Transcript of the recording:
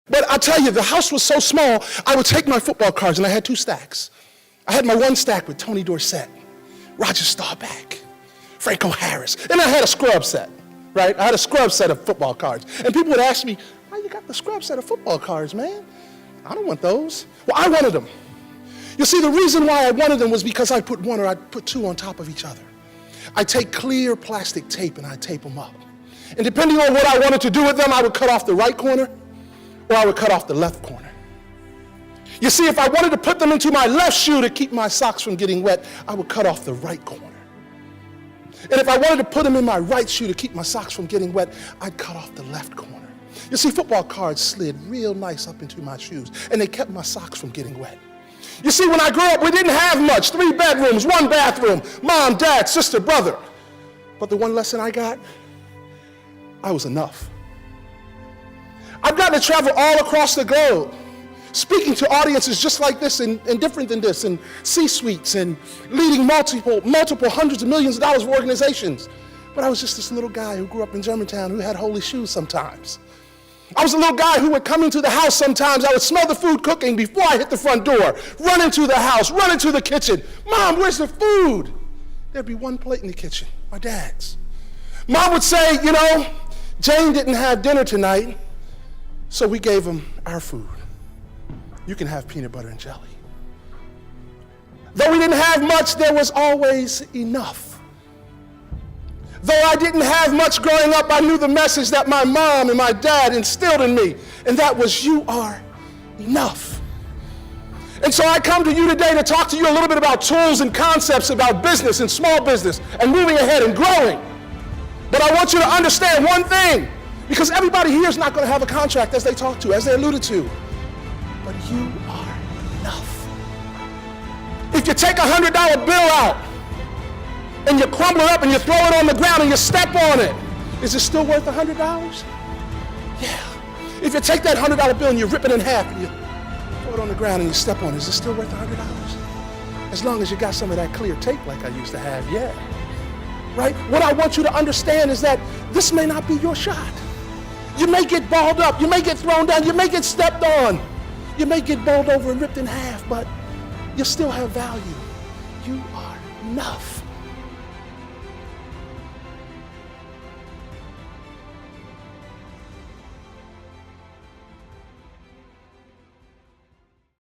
But I tell you, the house was so small, I would take my football cards, and I had 2 stacks. I had my 1 stack with Tony Dorsett, Roger Staubach, Franco Harris, and I had a scrub set, right? I had a scrub set of football cards. And people would ask me, why you got the scrub set of football cards, man? I don't want those. Well, I wanted them. You see, the reason why I wanted them was because I put 1 or I put 2 on top of each other. I take clear plastic tape and I tape them up. And depending on what I wanted to do with them, I would cut off the right corner or I would cut off the left corner. You see, if I wanted to put them into my left shoe to keep my socks from getting wet, I would cut off the right corner. And if I wanted to put them in my right shoe to keep my socks from getting wet, I'd cut off the left corner. You see, football cards slid real nice up into my shoes, and they kept my socks from getting wet. You see, when I grew up, we didn't have much. 3 bedrooms, 1 bathroom, mom, dad, sister, brother. But the one lesson I got, I was enough. I've gotten to travel all across the globe, speaking to audiences just like this and different than this, and C-suites, and leading multiple hundreds of millions of dollars of organizations. But I was just this little guy who grew up in Germantown who had holy shoes sometimes. I was a little guy who would come into the house sometimes. I would smell the food cooking before I hit the front door, run into the house, run into the kitchen. Mom, where's the food? There'd be 1 plate in the kitchen, my dad's. Mom would say, you know, Jane didn't have dinner tonight, so we gave him our food. You can have peanut butter and jelly. Though we didn't have much, there was always enough. Though I didn't have much growing up, I knew the message that my mom and my dad instilled in me, and that was, you are enough. And so I come to you today to talk to you a little bit about tools and concepts about business and small business and moving ahead and growing. But I want you to understand one thing, because everybody here is not going to have a contract as they talk to, as they alluded to. But you are enough. If you take a $100 bill out and you crumble it up and you throw it on the ground and you step on it, is it still worth $100? Yeah. If you take that $100 bill and you rip it in half and you throw it on the ground and you step on it, is it still worth $100? As long as you got some of that clear tape like I used to have, yeah. Right? What I want you to understand is that this may not be your shot. You may get balled up, you may get thrown down, you may get stepped on, you may get bowled over and ripped in half, but you still have value. You are enough.